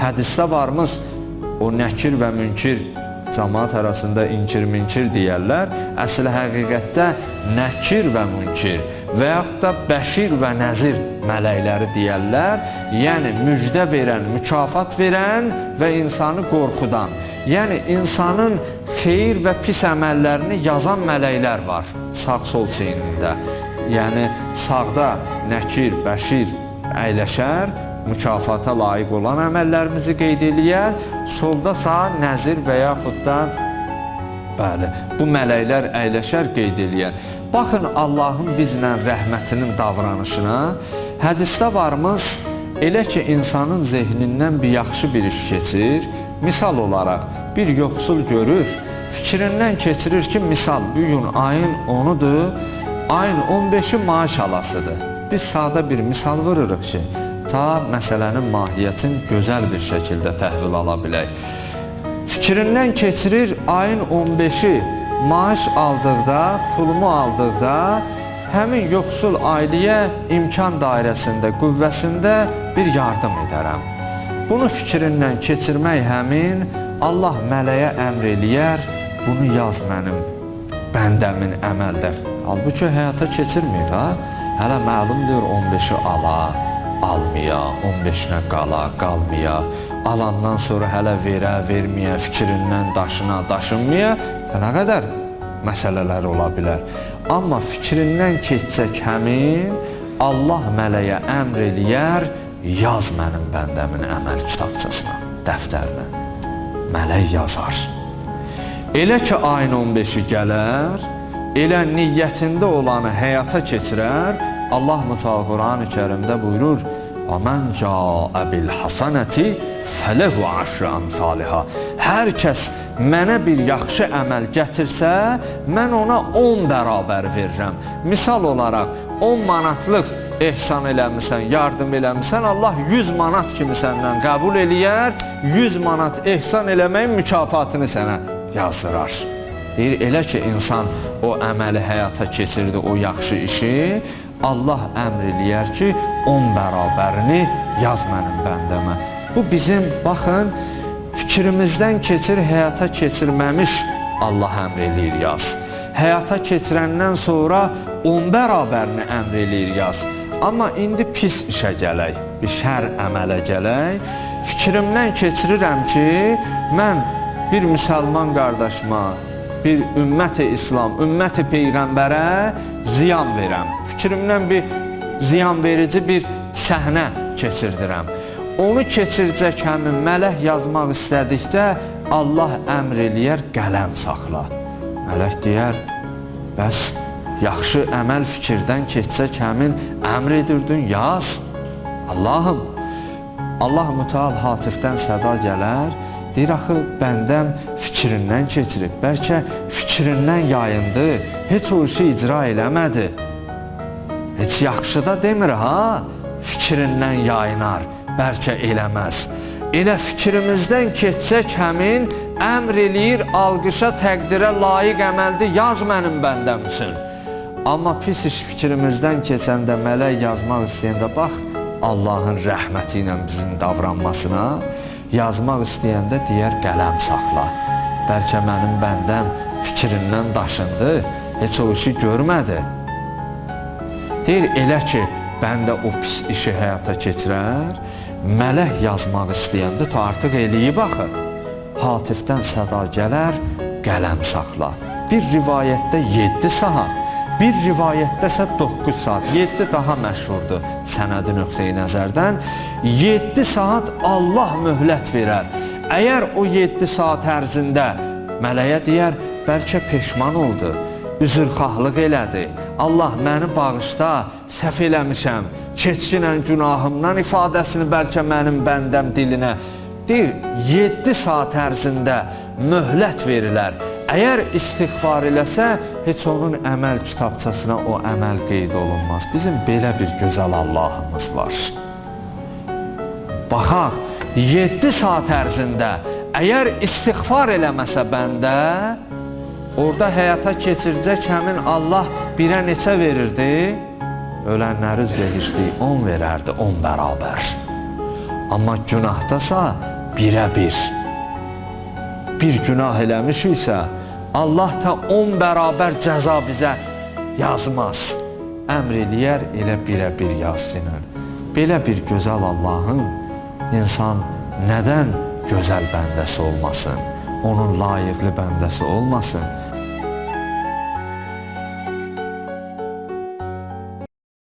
Hədisdə varmız, o nəkir və münkir cəmaat arasında inkir-münkir deyərlər. Əsl həqiqətdə nəkir və münkir və yaxud da bəşir və nəzir mələkləri deyərlər. Yəni müjdə verən, mükafat verən və insanı qorxudan. Yəni insanın xeyir və pis əməllərini yazan mələklər var sağ-sol çeynində. Yəni sağda nəkir, bəşir əyləşər, mükafata layiq olan əməllərimizi qeyd eləyər, solda sağ nəzir və yaxud da bu mələklər əyləşər, qeyd eləyər. Baxın Allahın bizlə rəhmətinin davranışına. Hədisdə varmız, elə ki insanın zehnindən bir yaxşı bir iş keçir, misal olaraq bir yoxsul görür, fikrindən keçirir ki, misal bugün ayın 10-udur, ayın 15-i maaş alasıdır. Biz sağda bir misal vururuz ki, ta məsələnin mahiyyətini gözəl bir şəkildə təhvil ala bilək. Fikrindən keçirir, ayın 15-i maaş aldıqda, pulumu aldıqda, həmin yoxsul ailəyə imkan dairəsində, qüvvəsində bir yardım edərəm. Bunu fikrindən keçirmək həmin Allah mələyə əmr eləyər, bunu yaz mənim bəndəmin əməldə. Halbuki həyata keçirmir, ha? Hələ məlumdur 15-i ala, almaya, 15-nə qala, qalmaya, alandan sonra hələ verə, verməyə, fikrindən daşına, daşınmaya, nə qədər məsələlər ola bilər. Amma fikrindən keçsək həmin, Allah mələyə əmr eləyər, yaz mənim bəndəmin əməl kitabçasına, dəftərinə. Mələk yazar. Elə ki ayın 15-i gələr, elə niyyətində olanı həyata keçirər, Allah Mütəal Quran-ı Kərimdə buyurur, "Əmən cəə bil hasanəti fələhu əşru əmsalihə." Hər kəs mənə bir yaxşı əməl gətirsə, mən ona 10 bərabər verirəm. Misal olaraq 10 manatlıq ehsan eləmirsən, yardım eləmirsən, Allah 100 manat kimi səndən qəbul eləyər, 100 manat ehsan eləməyin mükafatını sənə yazdırar. Deyir, elə ki insan o əməli həyata keçirdi, o yaxşı işi, Allah əmr eləyər ki, 10 bərabərini yaz mənim bəndəmə. Bu bizim, baxın, fikrimizdən keçir, həyata keçirməmiş Allah əmr eləyir yaz. Həyata keçirəndən sonra 10 bərabərini əmr eləyir yaz. Amma indi pis işə gələk, bir şər əmələ gələk. Fikrimdən keçirirəm ki, mən bir müsəlman qardaşıma, bir ümmət-i İslam, ümmət-i Peyğəmbərə ziyan verəm. Fikrimdən bir ziyan verici bir səhnə keçirdirəm. Onu keçirəcək həmin mələk yazmaq istədikdə Allah əmr eləyər, qələm saxla. Mələk deyər, bəs yaxşı əməl fikirdən keçsək həmin əmr edirdin, yaz. Allahım, Allah Mütəal Hatifdən səda gələr, deyir, axı bəndəm fikrindən keçirib, bəlkə fikrindən yayındı, heç o işi icra eləmədi. Heç yaxşı da demir, ha, fikrindən yayınar, bəlkə eləməz. Elə fikrimizdən keçsək həmin əmr eləyir, alqışa, təqdirə layiq əməldir, yaz mənim bəndəm üçün. Amma pis iş fikrimizdən keçəndə, mələk yazmaq istəyəndə, bax, Allahın rəhməti ilə bizim davranmasına, yazmaq istəyəndə deyər, qələm saxla. Bəlkə mənim bəndəm fikrindən daşındı, heç o işi görmədi. Deyir, elə ki, bəndə o pis işi həyata keçirər, mələk yazmaq istəyəndə artıq eləyib axı. Hatifdən səda gələr, qələm saxla. Bir rivayətdə 7 saat, bir rivayətdə isə 9 saat, 7 daha məşhurdur sənədi nöqteyi nəzərdən. 7 saat Allah möhlət verər. Əgər o 7 saat ərzində mələyə deyər, bəlkə peşman oldu, üzrxahlıq elədi, Allah məni bağışla, səhv eləmişəm, keçkinən günahımdan ifadəsini bəlkə mənim bəndəm dilinə. Deyir, 7 saat ərzində möhlət verilər. Əgər istiğfar eləsə, heç onun əməl kitabçasına o əməl qeyd olunmaz. Bizim belə bir gözəl Allahımız var. Baxaq, 7 saat ərzində əgər istiğfar eləməsə bəndə, orada həyata keçirəcək həmin Allah birə neçə verirdi? Ölənləri üzrə 10 verərdi, 10 bərabər. Amma günahdasa birə-bir. Bir günah eləmişiksə, Allah da 10 bərabər cəza bizə yazmaz. Əmr eləyər, elə birə-bir yazsın. Belə bir gözəl Allahın insan nədən gözəl bəndəsi olmasın? Onun layiqli bəndəsi olmasın?